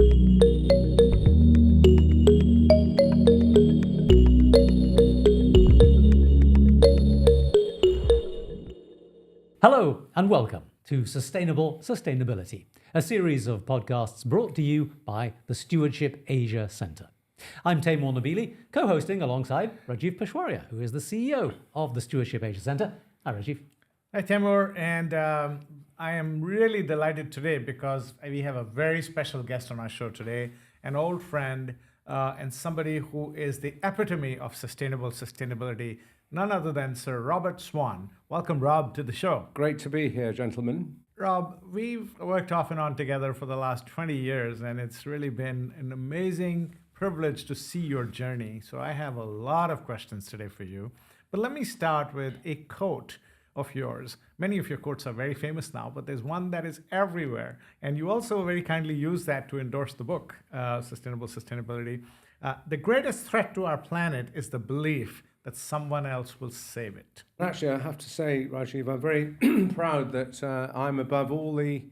Hello and welcome to Sustainable Sustainability, a series of podcasts brought to you by the Stewardship Asia Centre. I'm Taimur Nabili, co-hosting alongside Rajiv Peshwaria, who is the CEO of the Stewardship Asia Centre. Hi, Rajiv. Hi, Taimur, and I am really delighted today because we have a very special guest on our show today, an old friend and somebody who is the epitome of sustainability, none other than Sir Robert Swan. Welcome, Rob, to the show. Great to be here, gentlemen. Rob, we've worked off and on together for the last 20 years, and it's really been an amazing privilege to see your journey. So I have a lot of questions today for you. But let me start with a quote of yours. Many of your quotes are very famous now, but there's one that is everywhere. And you also very kindly use that to endorse the book, Sustainable Sustainability. The greatest threat to our planet is the belief that someone else will save it. Actually, I have to say, Rajiv, I'm very proud that I'm above all the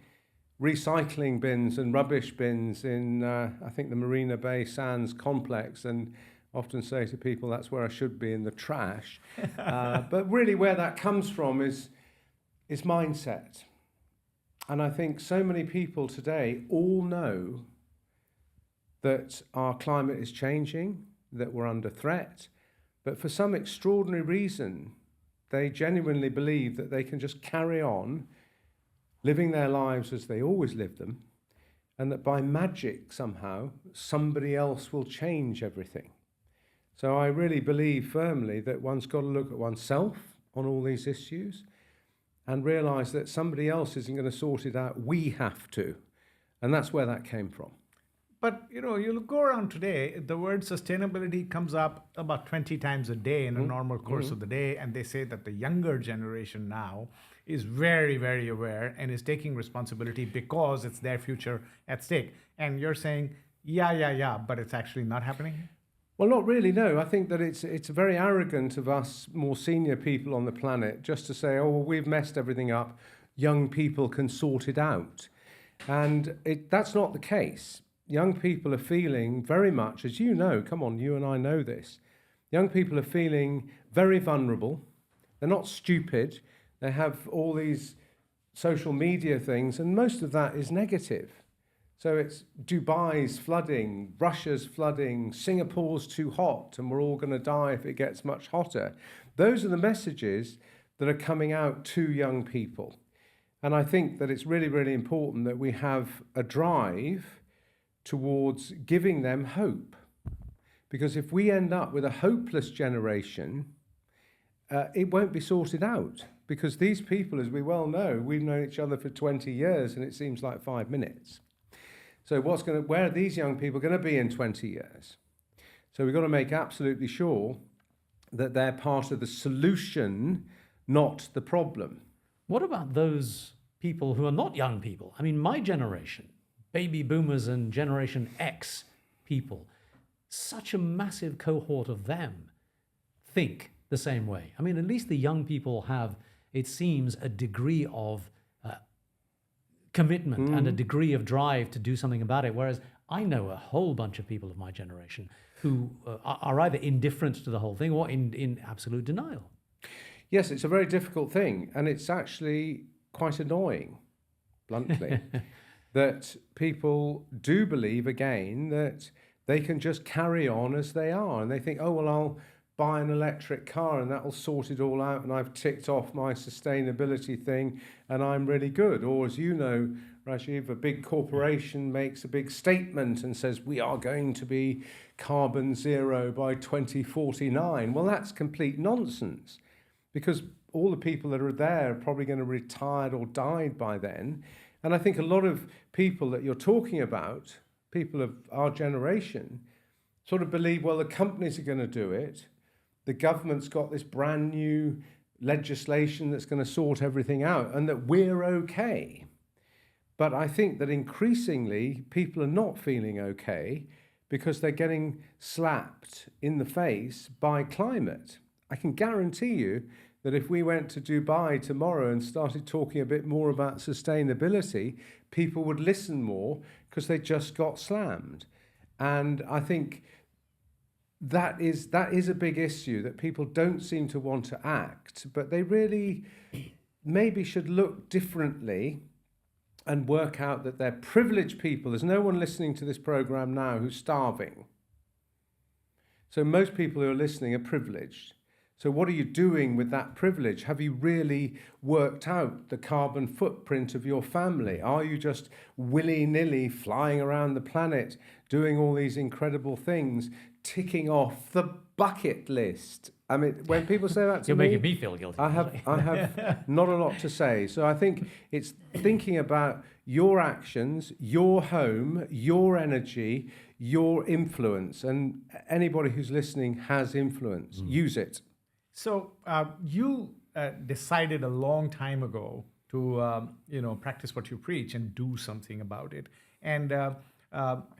recycling bins and rubbish bins in, I think, the Marina Bay Sands complex, and often say to people that's where I should be, in the trash. But really where that comes from is mindset. And I think so many people today all know that our climate is changing, that we're under threat, but for some extraordinary reason, they genuinely believe that they can just carry on living their lives as they always lived them, and that by magic somehow somebody else will change everything. So I really believe firmly that one's got to look at oneself on all these issues and realize that somebody else isn't going to sort it out. We have to. And that's where that came from. But, you'll go around today, the word sustainability comes up about 20 times a day in a normal course of the day. And they say that the younger generation now is very, very aware and is taking responsibility because it's their future at stake. And you're saying, yeah, but it's actually not happening? Well, not really, no. I think that it's very arrogant of us more senior people on the planet just to say, oh, well, we've messed everything up. Young people can sort it out. And that's not the case. Young people are feeling very much, as you know, come on, you and I know this. Young people are feeling very vulnerable. They're not stupid. They have all these social media things, and most of that is negative. So it's Dubai's flooding, Russia's flooding, Singapore's too hot, and we're all going to die if it gets much hotter. Those are the messages that are coming out to young people. And I think that it's really, really important that we have a drive towards giving them hope. Because if we end up with a hopeless generation, it won't be sorted out. Because these people, as we well know, we've known each other for 20 years and it seems like 5 minutes. So where are these young people going to be in 20 years? So we've got to make absolutely sure that they're part of the solution, not the problem. What about those people who are not young people? I mean, my generation, baby boomers and Generation X people, such a massive cohort of them think the same way. I mean, at least the young people have, it seems, a degree of commitment and a degree of drive to do something about it. Whereas I know a whole bunch of people of my generation who are either indifferent to the whole thing or in absolute denial. Yes, it's a very difficult thing. And it's actually quite annoying, bluntly, that people do believe, again, that they can just carry on as they are. And they think, oh, well, I'll buy an electric car and that'll sort it all out and I've ticked off my sustainability thing and I'm really good. Or as you know, Rajiv, a big corporation makes a big statement and says, we are going to be carbon zero by 2049. Well, that's complete nonsense, because all the people that are there are probably going to have retired or died by then. And I think a lot of people that you're talking about, people of our generation, sort of believe, well, the companies are going to do it. The government's got this brand new legislation that's going to sort everything out and that we're okay. But I think that increasingly people are not feeling okay because they're getting slapped in the face by climate. I can guarantee you that if we went to Dubai tomorrow and started talking a bit more about sustainability, people would listen more because they just got slammed. And I think that is a big issue, that people don't seem to want to act, but they really maybe should look differently and work out that they're privileged people. There's no one listening to this program now who's starving. So most people who are listening are privileged. So what are you doing with that privilege? Have you really worked out the carbon footprint of your family? Are you just willy-nilly flying around the planet, doing all these incredible things, ticking off the bucket list? I mean, when people say that to You're me, making me feel guilty. I have not a lot to say. So I think it's thinking about your actions, your home, your energy, your influence. And anybody who's listening has influence. Use it. So you decided a long time ago to practice what you preach and do something about it. And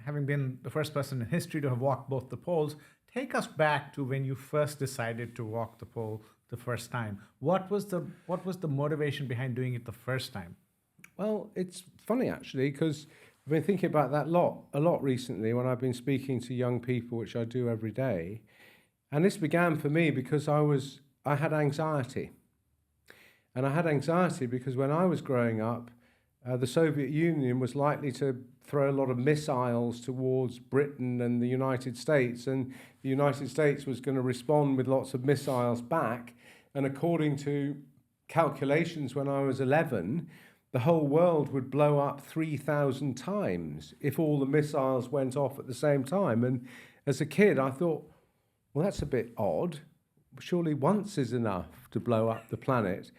having been the first person in history to have walked both the poles, take us back to when you first decided to walk the pole the first time. What was the motivation behind doing it the first time? Well, it's funny actually, because I've been thinking about that a lot recently when I've been speaking to young people, which I do every day. And this began for me because I had anxiety. And I had anxiety because when I was growing up, the Soviet Union was likely to throw a lot of missiles towards Britain and the United States, and the United States was going to respond with lots of missiles back. And according to calculations when I was 11, the whole world would blow up 3,000 times if all the missiles went off at the same time. And as a kid, I thought, well, that's a bit odd. Surely once is enough to blow up the planet.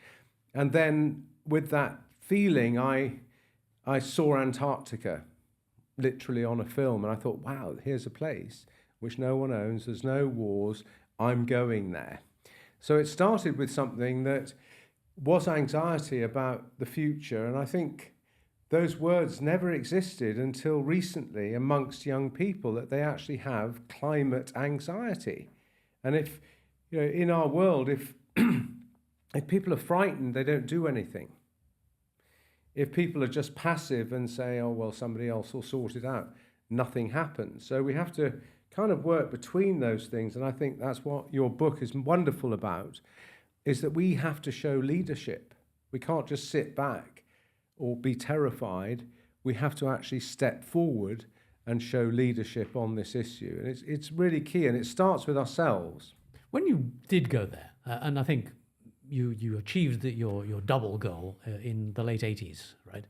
And then with that feeling, I saw Antarctica literally on a film, and I thought, wow, here's a place which no one owns, there's no wars, I'm going there. So it started with something that was anxiety about the future, and I think those words never existed until recently amongst young people, that they actually have climate anxiety. And if, in our world, if people are frightened, they don't do anything. If people are just passive and say, oh, well, somebody else will sort it out, nothing happens. So we have to kind of work between those things. And I think that's what your book is wonderful about, is that we have to show leadership. We can't just sit back or be terrified. We have to actually step forward and show leadership on this issue. And it's really key, and it starts with ourselves. When you did go there, and I think you achieved your double goal in the late 80s, right?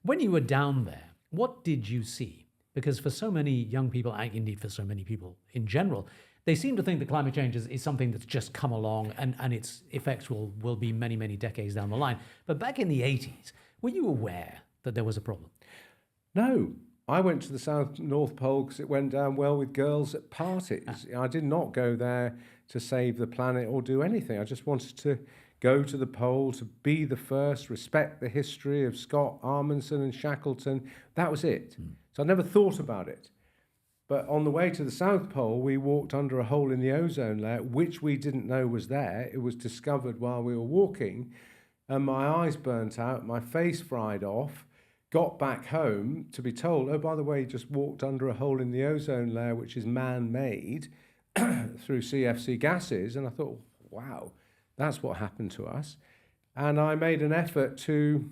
When you were down there, what did you see? Because for so many young people, and indeed for so many people in general, they seem to think that climate change is something that's just come along and its effects will be many, many decades down the line. But back in the 80s, were you aware that there was a problem? No. I went to the North Pole because it went down well with girls at parties. I did not go there to save the planet or do anything. I just wanted to go to the pole, to be the first, respect the history of Scott, Amundsen and Shackleton. That was it. So I never thought about it. But on the way to the South Pole, we walked under a hole in the ozone layer, which we didn't know was there. It was discovered while we were walking. And my eyes burnt out, my face fried off. Got back home to be told, oh, by the way, you just walked under a hole in the ozone layer, which is man-made through CFC gases. And I thought, wow, that's what happened to us. And I made an effort to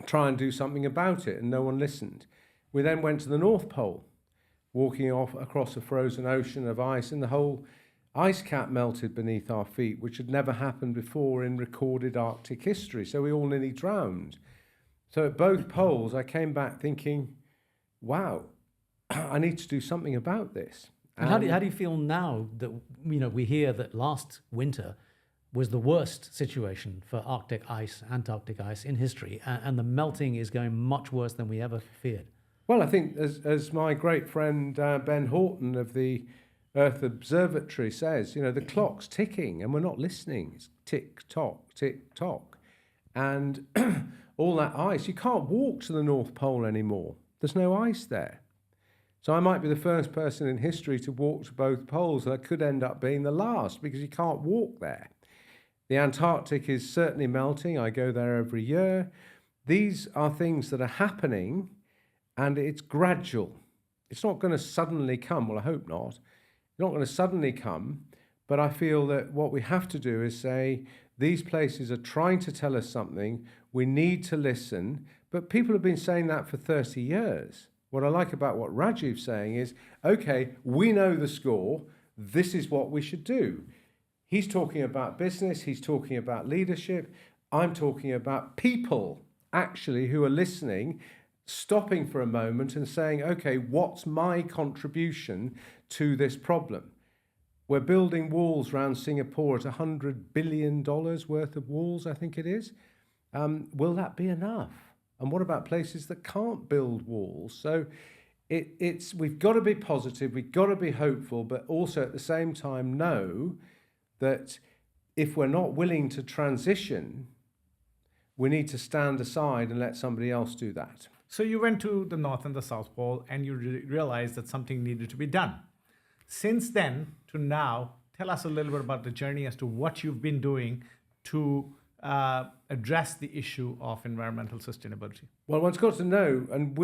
try and do something about it, and no one listened. We then went to the North Pole, walking off across a frozen ocean of ice, and the whole ice cap melted beneath our feet, which had never happened before in recorded Arctic history. So we all nearly drowned. So at both poles, I came back thinking, wow, I need to do something about this. And how do you feel now that we hear that last winter was the worst situation for Arctic ice, Antarctic ice in history, and the melting is going much worse than we ever feared? Well, I think as my great friend Ben Horton of the Earth Observatory says, the clock's ticking and we're not listening. It's tick tock. And all that ice, you can't walk to the North Pole anymore. There's no ice there. So I might be the first person in history to walk to both poles, and I could end up being the last because you can't walk there. The Antarctic is certainly melting. I go there every year. These are things that are happening, and it's gradual. It's not going to suddenly come. Well, I hope not. It's not going to suddenly come, but I feel that what we have to do is say, these places are trying to tell us something. We need to listen. But people have been saying that for 30 years. What I like about what Rajiv's saying is, okay, we know the score. This is what we should do. He's talking about business. He's talking about leadership. I'm talking about people actually who are listening, stopping for a moment and saying, okay, what's my contribution to this problem? We're building walls around Singapore at $100 billion worth of walls, I think it is. Will that be enough? And what about places that can't build walls? So we've got to be positive, we've got to be hopeful, but also at the same time know that if we're not willing to transition, we need to stand aside and let somebody else do that. So you went to the North and the South Pole and you realized that something needed to be done. Since then to now, tell us a little bit about the journey as to what you've been doing to address the issue of environmental sustainability. Well, one's got to know, and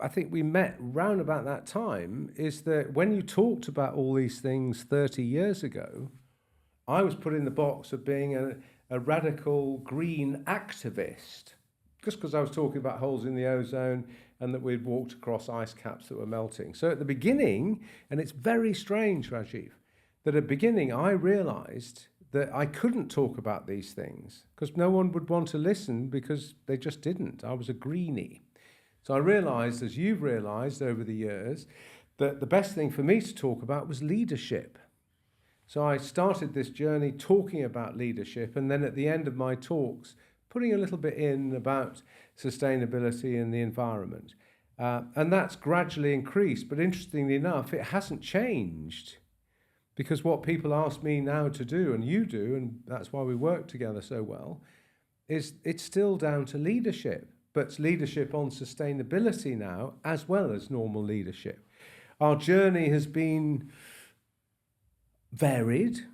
I think we met round about that time, is that when you talked about all these things 30 years ago, I was put in the box of being a radical green activist, just because I was talking about holes in the ozone and that we'd walked across ice caps that were melting. So at the beginning, and it's very strange, Rajiv, that at the beginning I realized that I couldn't talk about these things because no one would want to listen because they just didn't. I was a greenie. So I realized, as you've realized over the years, that the best thing for me to talk about was leadership. So I started this journey talking about leadership, and then at the end of my talks, putting a little bit in about sustainability and the environment. And that's gradually increased, but interestingly enough, it hasn't changed. Because what people ask me now to do, and you do, and that's why we work together so well, is it's still down to leadership. But it's leadership on sustainability now, as well as normal leadership. Our journey has been varied,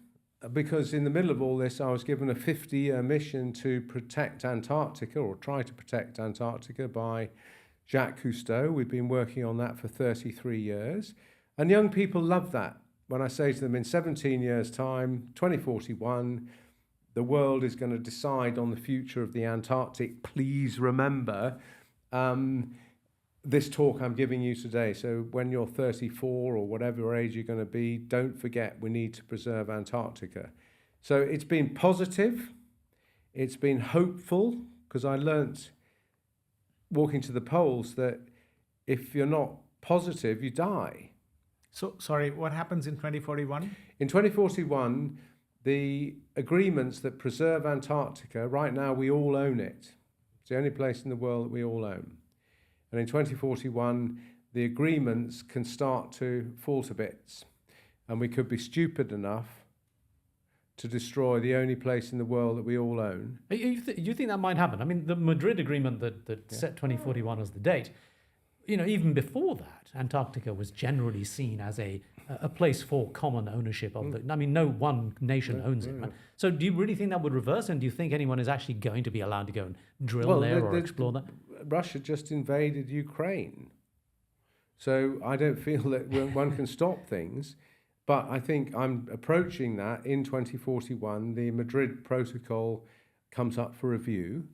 because in the middle of all this, I was given a 50-year mission to protect Antarctica, or try to protect Antarctica, by Jacques Cousteau. We've been working on that for 33 years. And young people love that. When I say to them, in 17 years' time, 2041, the world is going to decide on the future of the Antarctic. Please remember this talk I'm giving you today. So when you're 34 or whatever age you're going to be, don't forget we need to preserve Antarctica. So it's been positive. It's been hopeful, because I learnt walking to the poles that if you're not positive, you die. So, sorry, what happens in 2041? In 2041, the agreements that preserve Antarctica, right now we all own it. It's the only place in the world that we all own. And in 2041, the agreements can start to fall to bits. And we could be stupid enough to destroy the only place in the world that we all own. You think that might happen? I mean, the Madrid Agreement that set 2041 as the date, even before that, Antarctica was generally seen as a place for common ownership of the. I mean, no one nation owns it. So, do you really think that would reverse? And do you think anyone is actually going to be allowed to go and drill there or explore that? Russia just invaded Ukraine, so I don't feel that one can stop things. But I think I'm approaching that in 2041. The Madrid Protocol comes up for review.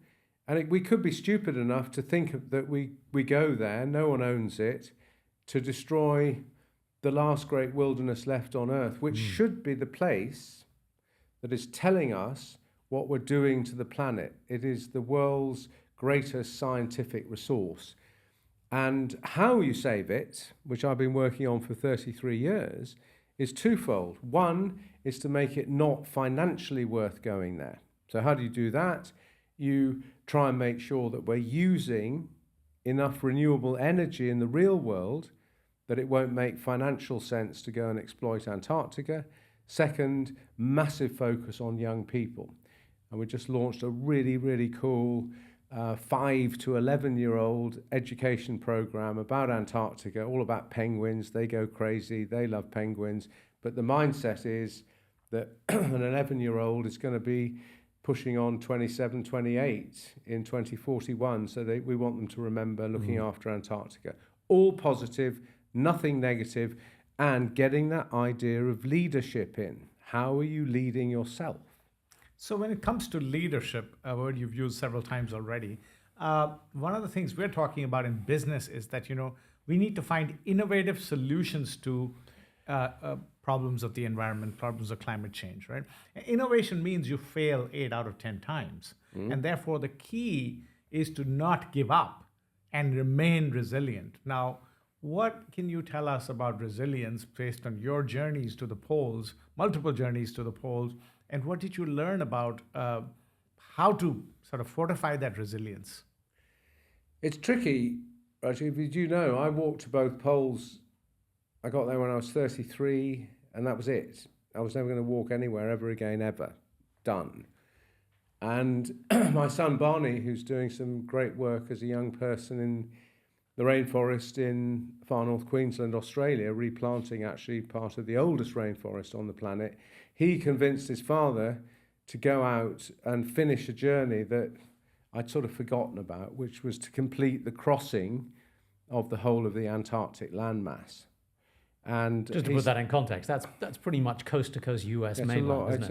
And we could be stupid enough to think that we go there, no one owns it, to destroy the last great wilderness left on Earth, which should be the place that is telling us what we're doing to the planet. It is the world's greatest scientific resource. And how you save it, which I've been working on for 33 years, is twofold. One is to make it not financially worth going there. So how do you do that? You try and make sure that we're using enough renewable energy in the real world that it won't make financial sense to go and exploit Antarctica. Second, massive focus on young people. And we just launched a really, really cool 5 to 11-year-old education program about Antarctica, all about penguins. They go crazy, they love penguins. But the mindset is, that an 11-year-old is going to be pushing on 27, 28 in 2041. So we want them to remember looking after Antarctica. All positive, nothing negative, and getting that idea of leadership in. How are you leading yourself? So when it comes to leadership, a word you've used several times already, one of the things we're talking about in business is that, we need to find innovative solutions to problems of the environment, problems of climate change, right? Innovation means you fail 8 out of 10 times. And therefore, the key is to not give up and remain resilient. Now, what can you tell us about resilience based on your journeys to the poles, multiple journeys to the poles, and what did you learn about how to sort of fortify that resilience? It's tricky, Rajiv. As you know, I walked to both poles. I got there when I was 33, and that was it. I was never going to walk anywhere ever again, ever. Done. And my son Barney, who's doing some great work as a young person in the rainforest in far north Queensland, Australia, replanting actually part of the oldest rainforest on the planet, he convinced his father to go out and finish a journey that I'd sort of forgotten about, which was to complete the crossing of the whole of the Antarctic landmass. And just to put that in context, that's pretty much coast to coast US mainland, isn't it? It's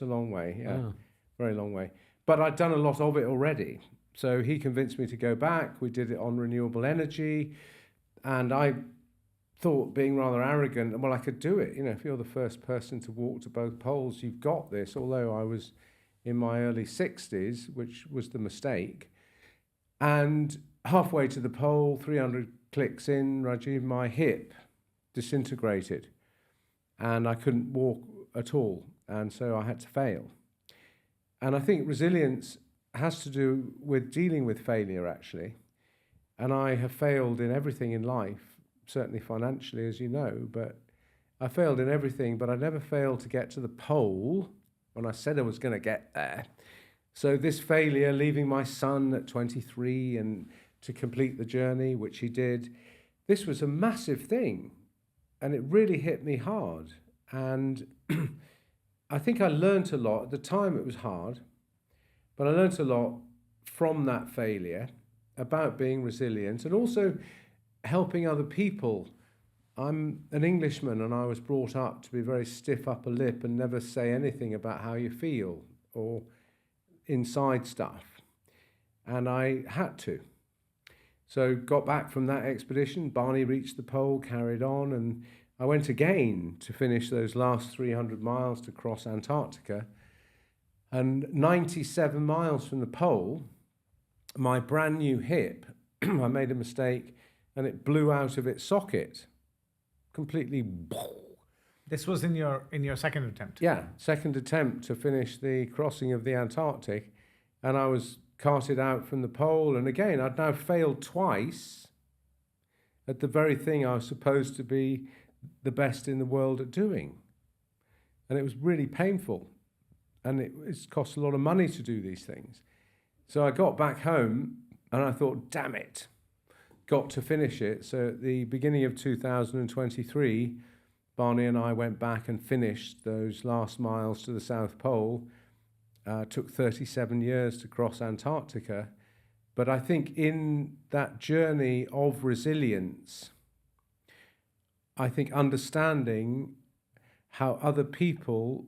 a long way, yeah, very long way. But I'd done a lot of it already. So he convinced me to go back. We did it on renewable energy. And I thought, being rather arrogant, well, I could do it. If you're the first person to walk to both poles, you've got this. Although I was in my early 60s, which was the mistake. And halfway to the pole, 300 clicks in, Rajiv, my hip disintegrated. And I couldn't walk at all. And so I had to fail. And I think resilience has to do with dealing with failure, actually. And I have failed in everything in life, certainly financially, as you know, but I failed in everything, but I never failed to get to the pole when I said I was going to get there. So this failure, leaving my son at 23 and to complete the journey, which he did, this was a massive thing. And it really hit me hard. And I think I learned a lot. At the time, it was hard. But I learned a lot from that failure about being resilient and also helping other people. I'm an Englishman and I was brought up to be very stiff upper lip and never say anything about how you feel or inside stuff. And I had to. So got back from that expedition. Barney reached the pole, carried on, and I went again to finish those last 300 miles to cross Antarctica. And 97 miles from the pole, my brand new hip, I made a mistake and it blew out of its socket. Completely. This was in your second attempt? Yeah, second attempt to finish the crossing of the Antarctic. And I was carted out from the pole. And again, I'd now failed twice at the very thing I was supposed to be the best in the world at doing. And it was really painful. And it's cost a lot of money to do these things. So I got back home and I thought, damn it, got to finish it. So at the beginning of 2023, Barney and I went back and finished those last miles to the South Pole. Took 37 years to cross Antarctica. But I think in that journey of resilience, I think understanding how other people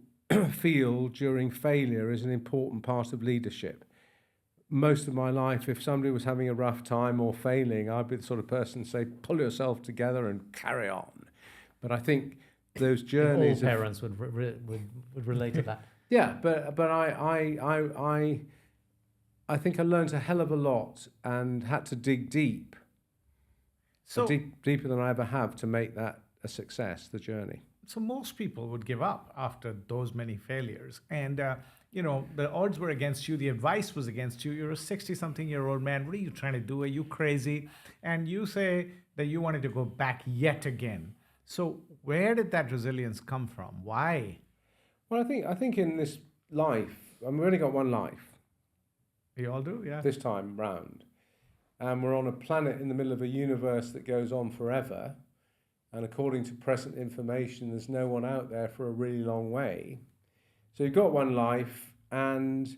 feel during failure is an important part of leadership. Most of my life, if somebody was having a rough time or failing, I'd be the sort of person to say, pull yourself together and carry on. But I think those journeys... All parents would relate to that. Yeah, but I think I learned a hell of a lot and had to dig deep. So deeper than I ever have to make that a success, the journey. So most people would give up after those many failures. And, the odds were against you. The advice was against you. You're a 60-something-year-old man. What are you trying to do? Are you crazy? And you say that you wanted to go back yet again. So where did that resilience come from? Why? Well, I think in this life, we've only got one life. You all do, yeah. This time round. And we're on a planet in the middle of a universe that goes on forever. And according to present information, there's no one out there for a really long way. So you've got one life, and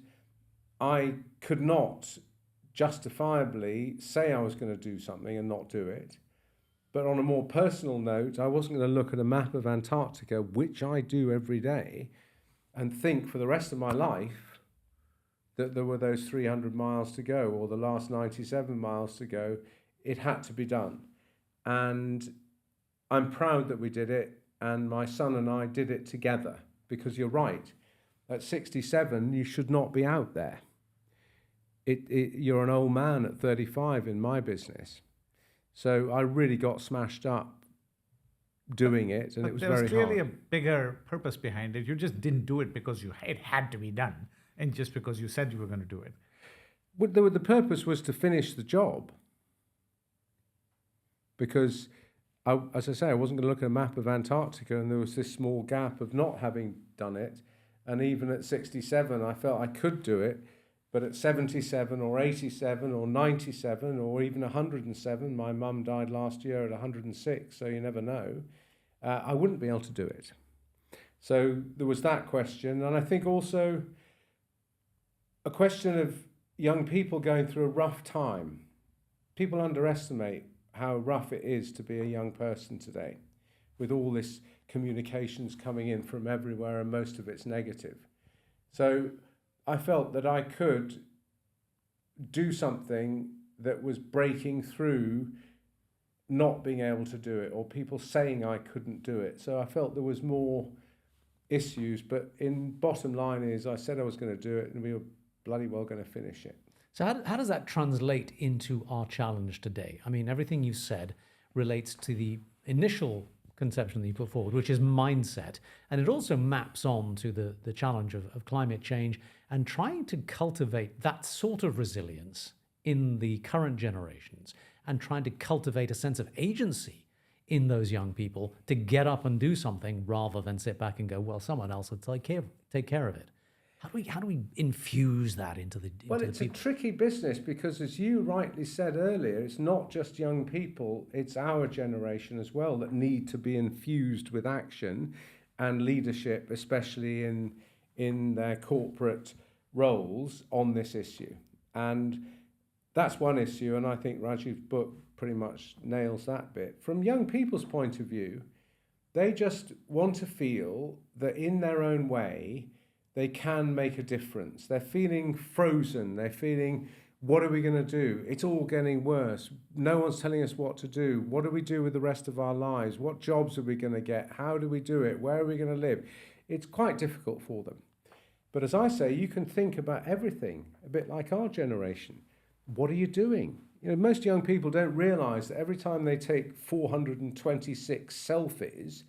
I could not justifiably say I was going to do something and not do it. But on a more personal note, I wasn't going to look at a map of Antarctica, which I do every day, and think for the rest of my life that there were those 300 miles to go or the last 97 miles to go. It had to be done. And I'm proud that we did it, and my son and I did it together, because you're right. At 67, you should not be out there. You're an old man at 35 in my business. So I really got smashed up doing it, and it was very hard. There was clearly a bigger purpose behind it. You just didn't do it because it had to be done, and just because you said you were going to do it. Well, the purpose was to finish the job. Because, as I say, I wasn't going to look at a map of Antarctica, and there was this small gap of not having done it. And even at 67, I felt I could do it. But at 77 or 87 or 97 or even 107, my mum died last year at 106, so you never know, I wouldn't be able to do it. So there was that question. And I think also a question of young people going through a rough time. People underestimate how rough it is to be a young person today, with all this communications coming in from everywhere, and most of it's negative. So I felt that I could do something that was breaking through not being able to do it, or people saying I couldn't do it. So I felt there was more issues, but in bottom line is I said I was going to do it, and we were bloody well going to finish it. So how does that translate into our challenge today? I mean, everything you said relates to the initial conception that you put forward, which is mindset. And it also maps on to the challenge of climate change and trying to cultivate that sort of resilience in the current generations, and trying to cultivate a sense of agency in those young people to get up and do something rather than sit back and go, well, someone else will take care of it. How do we infuse that into the Well, it's a tricky business, because as you rightly said earlier, it's not just young people, it's our generation as well that need to be infused with action and leadership, especially in their corporate roles on this issue. And that's one issue, and I think Rajiv's book pretty much nails that bit. From young people's point of view, they just want to feel that in their own way, they can make a difference. They're feeling frozen. They're feeling, what are we going to do? It's all getting worse. No one's telling us what to do. What do we do with the rest of our lives? What jobs are we going to get? How do we do it? Where are we going to live? It's quite difficult for them. But as I say, you can think about everything, a bit like our generation. What are you doing? You know, most young people don't realise that every time they take 426 selfies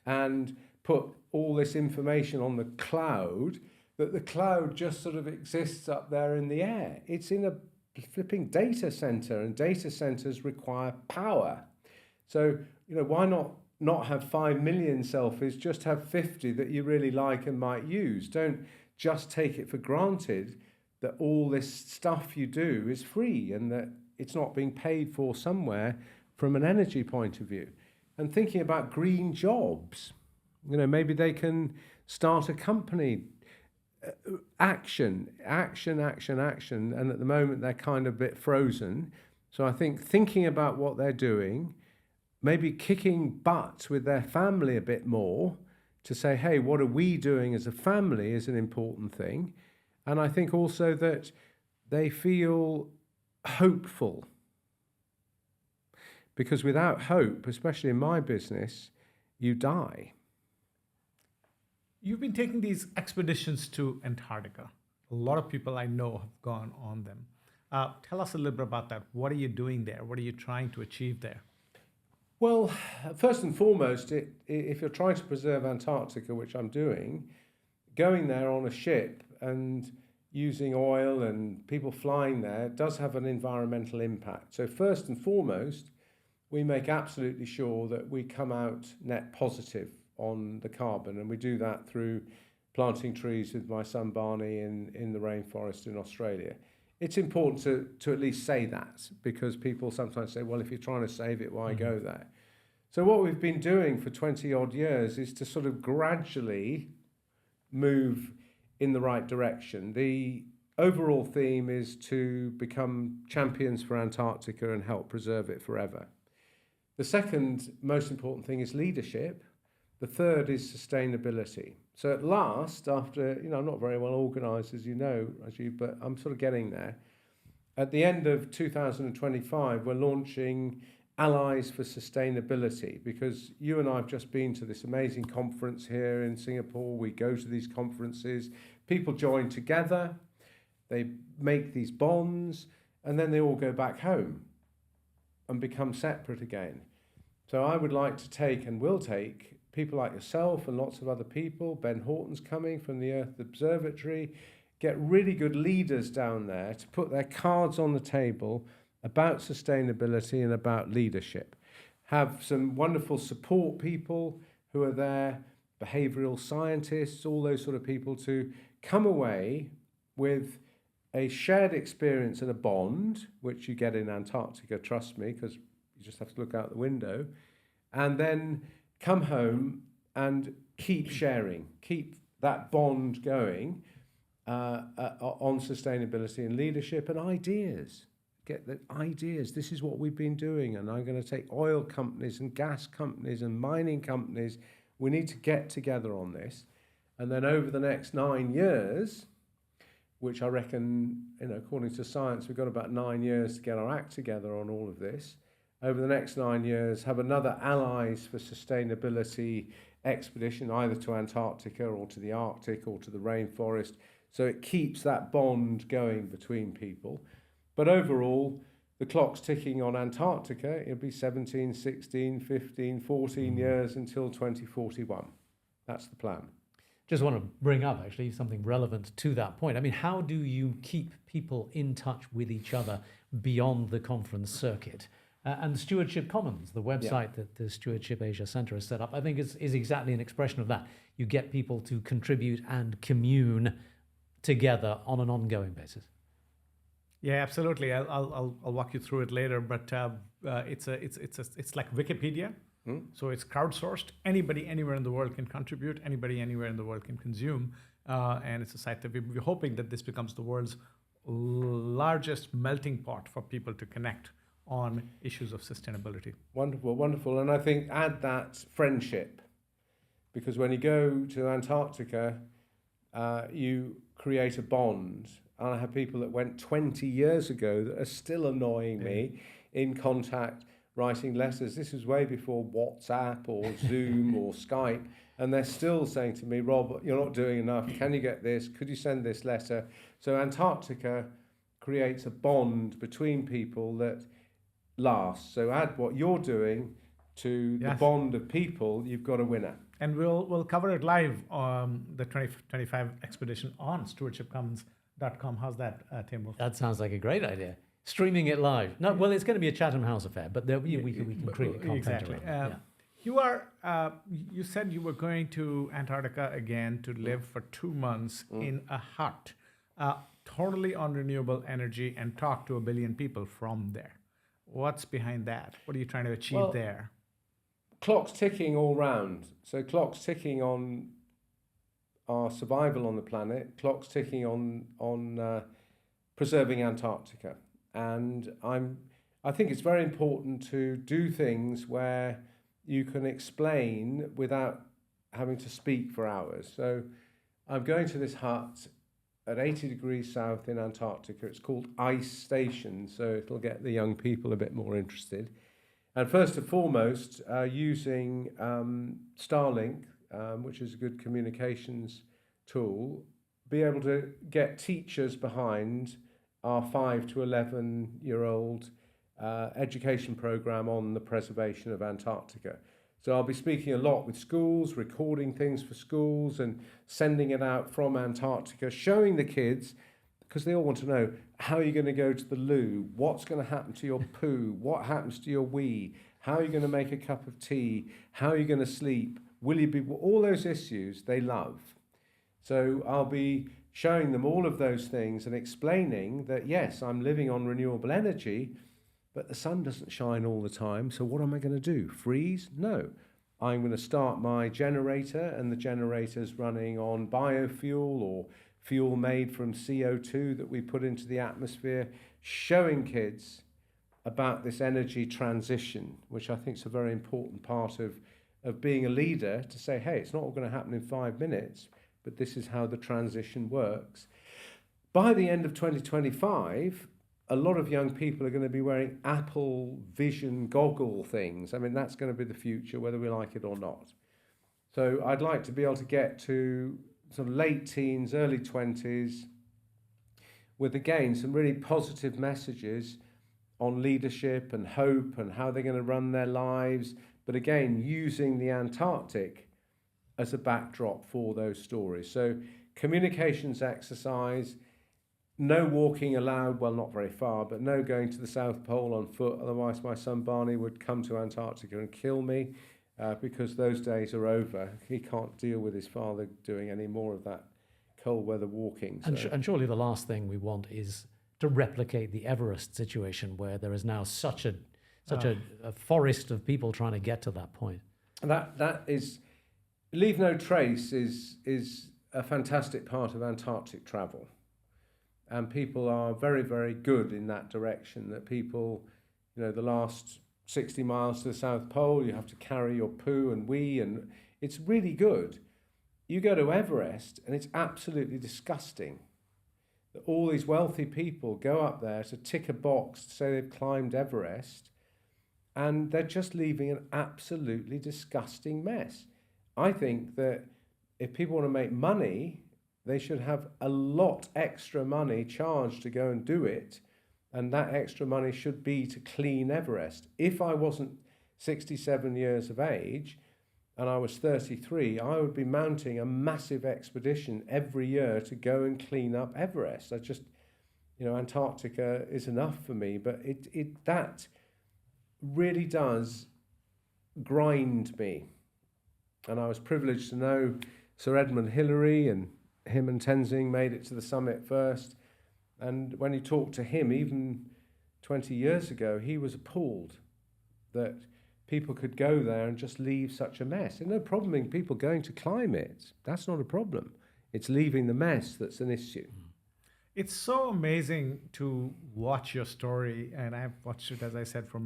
and put all this information on the cloud, that the cloud just sort of exists up there in the air. It's in a flipping data center, and data centers require power. So, you know, why not have 5 million selfies, just have 50 that you really like and might use. Don't just take it for granted that all this stuff you do is free and that it's not being paid for somewhere from an energy point of view. And thinking about green jobs, you know, maybe they can start a company. Action. And at the moment, they're kind of a bit frozen. So I think thinking about what they're doing, maybe kicking butt with their family a bit more to say, hey, what are we doing as a family is an important thing. And I think also that they feel hopeful. Because without hope, especially in my business, you die. You've been taking these expeditions to Antarctica. A lot of people I know have gone on them. Tell us a little bit about that. What are you doing there? What are you trying to achieve there? Well, first and foremost, if you're trying to preserve Antarctica, which I'm doing, going there on a ship and using oil and people flying there does have an environmental impact. So first and foremost, we make absolutely sure that we come out net positive on the carbon, and we do that through planting trees with my son Barney in the rainforest in Australia. It's important to at least say that, because people sometimes say, well, if you're trying to save it, why go there? So what we've been doing for 20 odd years is to sort of gradually move in the right direction. The overall theme is to become champions for Antarctica and help preserve it forever. The second most important thing is leadership. The third is sustainability. So at last, after, I'm not very well organised, as you know, Rajiv, but I'm sort of getting there. At the end of 2025, we're launching Allies for Sustainability, because you and I have just been to this amazing conference here in Singapore. We go to these conferences, people join together, they make these bonds, and then they all go back home and become separate again. So I would like to take, and will take, people like yourself and lots of other people. Ben Horton's coming from the Earth Observatory. Get really good leaders down there to put their cards on the table about sustainability and about leadership. Have some wonderful support people who are there, behavioural scientists, all those sort of people, to come away with a shared experience and a bond, which you get in Antarctica, trust me, because you just have to look out the window, and then come home and keep sharing, keep that bond going on sustainability and leadership and ideas. Get the ideas. This is what we've been doing, and I'm going to take oil companies and gas companies and mining companies. We need to get together on this. And then over the next 9 years, which I reckon, according to science, we've got about 9 years to get our act together on all of this. Over the next 9 years, have another Allies for Sustainability expedition, either to Antarctica or to the Arctic or to the rainforest. So it keeps that bond going between people. But overall, the clock's ticking on Antarctica. It'll be 17, 16, 15, 14 years until 2041. That's the plan. Just want to bring up actually something relevant to that point. I mean, how do you keep people in touch with each other beyond the conference circuit? And Stewardship Commons, the website that the Stewardship Asia Centre has set up, I think is exactly an expression of that. You get people to contribute and commune together on an ongoing basis. Yeah, absolutely. I'll walk you through it later, but it's like Wikipedia. So it's crowdsourced. Anybody anywhere in the world can contribute. Anybody anywhere in the world can consume. And it's a site that we're hoping that this becomes the world's largest melting pot for people to connect on issues of sustainability. Wonderful, wonderful. And I think add that friendship, because when you go to Antarctica, you create a bond. And I have people that went 20 years ago that are still annoying me in contact, writing letters. This was way before WhatsApp or Zoom or Skype. And they're still saying to me, Rob, you're not doing enough. Can you get this? Could you send this letter? So Antarctica creates a bond between people that lasts. So add what you're doing to the bond of people, you've got a winner. And we'll cover it live on the 2025 expedition on stewardshipcommons.com. How's that, Tim? That sounds like a great idea. Streaming it live. No, well, it's going to be a Chatham House affair, but we can create content exactly. around it. You said you were going to Antarctica again to live for 2 months in a hut, totally on renewable energy, and talk to 1 billion people from there. What's behind that? What are you trying to achieve there? Clock's ticking all round. So clock's ticking on our survival on the planet. Clock's ticking on preserving Antarctica. And I think it's very important to do things where you can explain without having to speak for hours. So I'm going to this hut at 80 degrees south in Antarctica. It's called Ice Station, so it'll get the young people a bit more interested. And first and foremost, using Starlink, which is a good communications tool, be able to get teachers behind our 5 to 11-year-old education program on the preservation of Antarctica. So I'll be speaking a lot with schools, recording things for schools and sending it out from Antarctica, showing the kids, because they all want to know, how are you going to go to the loo? What's going to happen to your poo? What happens to your wee? How are you going to make a cup of tea? How are you going to sleep? Will you be... All those issues they love. So I'll be showing them all of those things and explaining that, yes, I'm living on renewable energy, but the sun doesn't shine all the time. So what am I going to do? Freeze? No. I'm going to start my generator, and the generator's running on biofuel or fuel made from CO2 that we put into the atmosphere, showing kids about this energy transition, which I think is a very important part of being a leader, to say, hey, it's not all going to happen in 5 minutes, but this is how the transition works. By the end of 2025, a lot of young people are going to be wearing Apple Vision goggle things. I mean, that's going to be the future, whether we like it or not. So I'd like to be able to get to sort of late teens, early 20s, with, again, some really positive messages on leadership and hope and how they're going to run their lives. But again, using the Antarctic as a backdrop for those stories. So communications exercise, no walking allowed, well, not very far, but no going to the South Pole on foot. Otherwise, my son Barney would come to Antarctica and kill me, because those days are over. He can't deal with his father doing any more of that cold weather walking. So. And surely the last thing we want is to replicate the Everest situation, where there is now such a forest of people trying to get to that point. That is, Leave No Trace is a fantastic part of Antarctic travel. And people are very, very good in that direction, that people, the last 60 miles to the South Pole, you have to carry your poo and wee, and it's really good. You go to Everest, and it's absolutely disgusting that all these wealthy people go up there to tick a box to say they've climbed Everest, and they're just leaving an absolutely disgusting mess. I think that if people want to make money, they should have a lot extra money charged to go and do it, and that extra money should be to clean Everest. If I wasn't 67 years of age and I was 33, I would be mounting a massive expedition every year to go and clean up Everest. I just, Antarctica is enough for me, but that really does grind me. And I was privileged to know Sir Edmund Hillary, and him and Tenzing made it to the summit first. And when you talk to him, even 20 years ago, he was appalled that people could go there and just leave such a mess. There's no problem in people going to climb it. That's not a problem. It's leaving the mess that's an issue. It's so amazing to watch your story, and I've watched it, as I said, for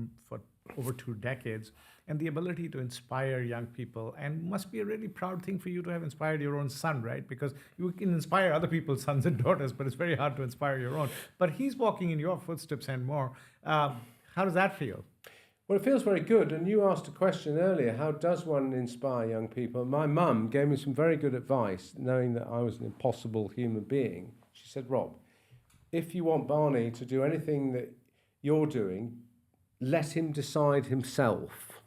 over 2 decades, and the ability to inspire young people, and must be a really proud thing for you to have inspired your own son, right? Because you can inspire other people's sons and daughters, but it's very hard to inspire your own. But he's walking in your footsteps and more. How does that feel? Well, it feels very good. And you asked a question earlier, how does one inspire young people? My mum gave me some very good advice, knowing that I was an impossible human being. She said, Rob, if you want Barney to do anything that you're doing, let him decide himself.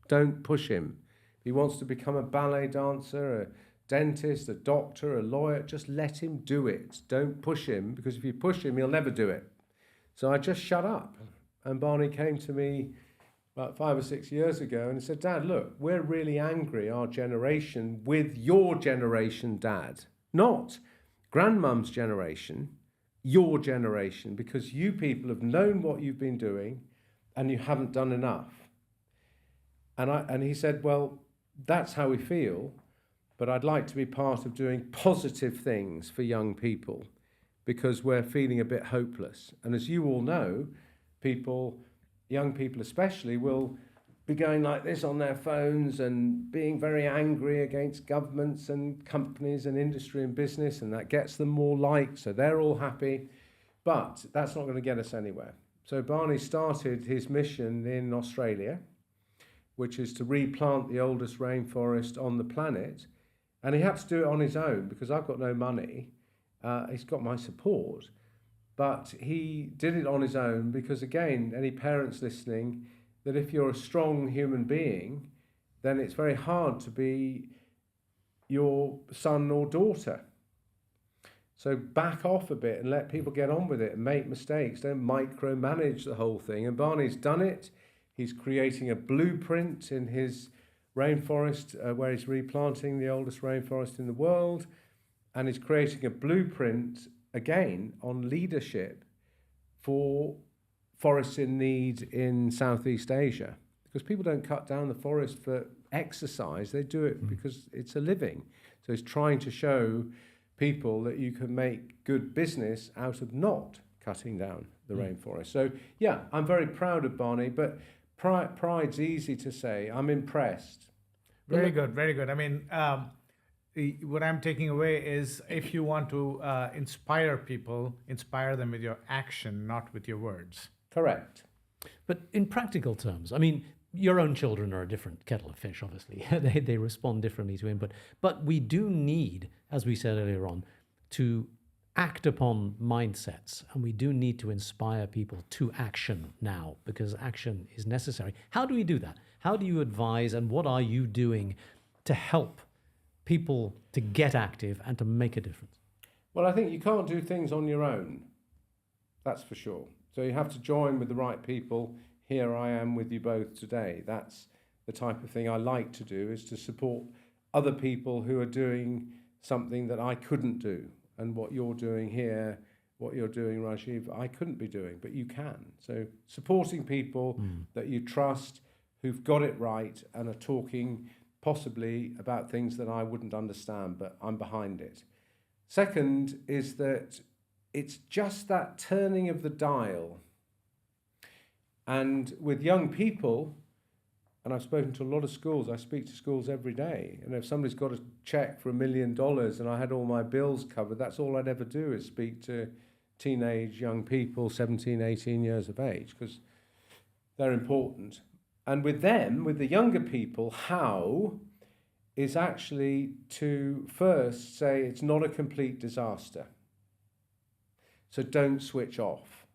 Don't push him. If he wants to become a ballet dancer, a dentist, a doctor, a lawyer, just let him do it. Don't push him, because if you push him, he'll never do it. So I just shut up. And Barney came to me about 5 or 6 years ago and said, Dad, look, we're really angry, our generation, with your generation, Dad. Not grandmum's generation, your generation, because you people have known what you've been doing and you haven't done enough. And he said, well, that's how we feel, but I'd like to be part of doing positive things for young people, because we're feeling a bit hopeless. And as you all know, young people especially, will be going like this on their phones and being very angry against governments and companies and industry and business, and that gets them more likes, so they're all happy. But that's not going to get us anywhere. So Barney started his mission in Australia, which is to replant the oldest rainforest on the planet. And he had to do it on his own, because I've got no money. He's got my support. But he did it on his own because, again, any parents listening, that if you're a strong human being, then it's very hard to be your son or daughter. So back off a bit and let people get on with it and make mistakes. Don't micromanage the whole thing. And Barney's done it. He's creating a blueprint in his rainforest where he's replanting the oldest rainforest in the world. And he's creating a blueprint, again, on leadership for forests in need in Southeast Asia, because people don't cut down the forest for exercise, they do it because it's a living. So it's trying to show people that you can make good business out of not cutting down the rainforest. So yeah, I'm very proud of Barney, but pride's easy to say. I'm impressed. Very good, very good. I mean, what I'm taking away is if you want to inspire people, inspire them with your action, not with your words. Correct. But in practical terms, I mean, your own children are a different kettle of fish, obviously. They respond differently to input. But we do need, as we said earlier on, to act upon mindsets. And we do need to inspire people to action now, because action is necessary. How do we do that? How do you advise, and what are you doing to help people to get active and to make a difference? Well, I think you can't do things on your own. That's for sure. So you have to join with the right people. Here I am with you both today. That's the type of thing I like to do, is to support other people who are doing something that I couldn't do. And what you're doing here, what you're doing, Rajiv, I couldn't be doing, but you can. So supporting people that you trust, who've got it right and are talking possibly about things that I wouldn't understand, but I'm behind it. Second is that it's just that turning of the dial. And with young people, and I've spoken to a lot of schools, I speak to schools every day, and if somebody's got a check for $1 million and I had all my bills covered, that's all I'd ever do is speak to teenage young people, 17, 18 years of age, because they're important. And with them, with the younger people, how is actually to first say it's not a complete disaster. So don't switch off.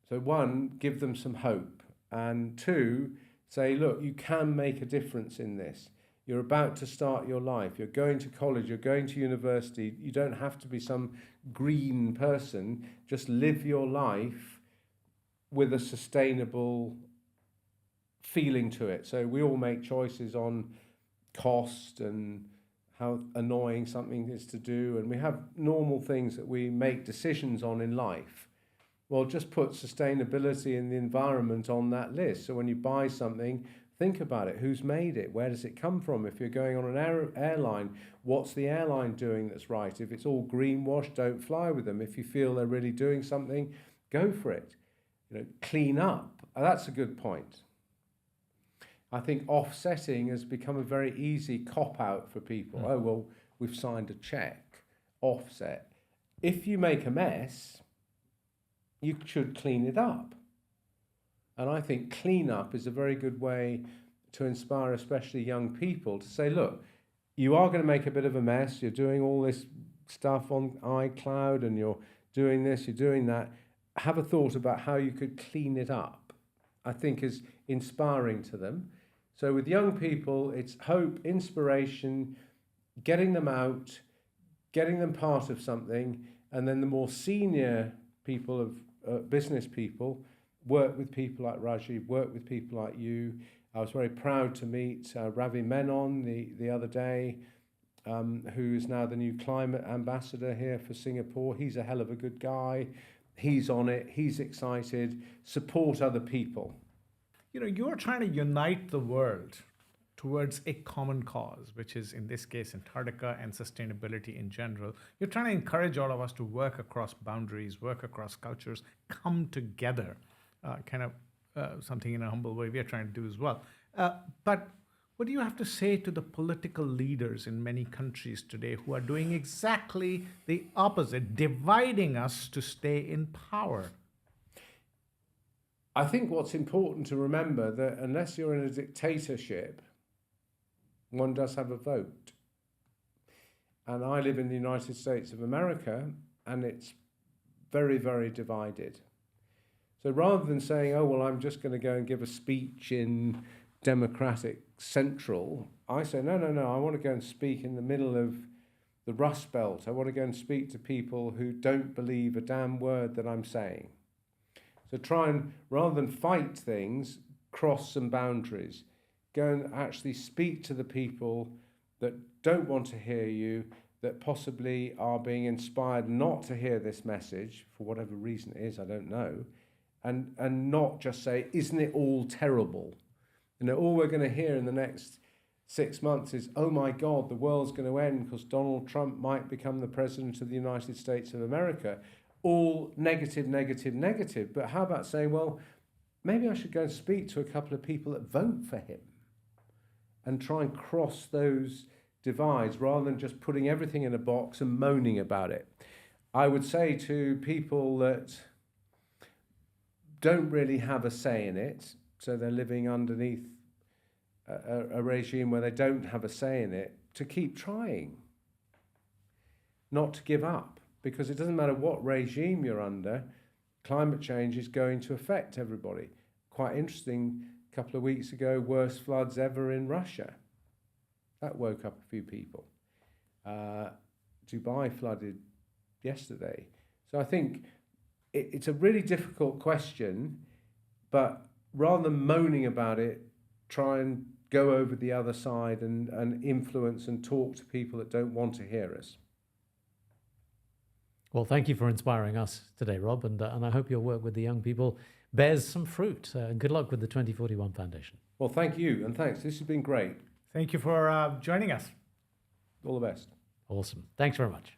So one, give them some hope. And two, say, look, you can make a difference in this. You're about to start your life. You're going to college. You're going to university. You don't have to be some green person. Just live your life with a sustainable feeling to it. So we all make choices on cost and how annoying something is to do, and we have normal things that we make decisions on in life. Well, just put sustainability in the environment on that list. So when you buy something, think about it. Who's made it? Where does it come from? If you're going on an airline, what's the airline doing that's right? If it's all greenwash, don't fly with them. If you feel they're really doing something, go for it. Clean up. That's a good point. I think offsetting has become a very easy cop-out for people. Oh, well, we've signed a check. Offset. If you make a mess, you should clean it up. And I think clean up is a very good way to inspire especially young people to say, look, you are going to make a bit of a mess. You're doing all this stuff on iCloud and you're doing this, you're doing that. Have a thought about how you could clean it up, I think is inspiring to them. So with young people, it's hope, inspiration, getting them out, getting them part of something, and then the more senior people of business people work with people like Rajiv, work with people like you. I was very proud to meet Ravi Menon the other day, who is now the new climate ambassador here for Singapore. He's a hell of a good guy. He's on it. He's excited. Support other people. You're trying to unite the world towards a common cause, which is, in this case, Antarctica and sustainability in general. You're trying to encourage all of us to work across boundaries, work across cultures, come together, something in a humble way we are trying to do as well. But what do you have to say to the political leaders in many countries today who are doing exactly the opposite, dividing us to stay in power? I think what's important to remember that unless you're in a dictatorship, one does have a vote. And I live in the United States of America, and it's very, very divided. So rather than saying, oh, well, I'm just going to go and give a speech in Democratic Central, I say, no, I want to go and speak in the middle of the Rust Belt. I want to go and speak to people who don't believe a damn word that I'm saying. So try and, rather than fight things, cross some boundaries. Go and actually speak to the people that don't want to hear you, that possibly are being inspired not to hear this message, for whatever reason it is, I don't know, and not just say, isn't it all terrible? You know, all we're going to hear in the next 6 months is, oh my God, the world's going to end because Donald Trump might become the president of the United States of America. All negative, negative, negative. But how about saying, well, maybe I should go and speak to a couple of people that vote for him and try and cross those divides rather than just putting everything in a box and moaning about it. I would say to people that don't really have a say in it, so they're living underneath a regime where they don't have a say in it, to keep trying, not to give up, because it doesn't matter what regime you're under, climate change is going to affect everybody. Quite interesting, a couple of weeks ago, worst floods ever in Russia. That woke up a few people. Dubai flooded yesterday. So I think it's a really difficult question, but rather than moaning about it, try and go over the other side and influence and talk to people that don't want to hear us. Well, thank you for inspiring us today, Rob, and I hope your work with the young people bears some fruit. Good luck with the 2041 Foundation. Well, thank you, and thanks. This has been great. Thank you for joining us. All the best. Awesome. Thanks very much.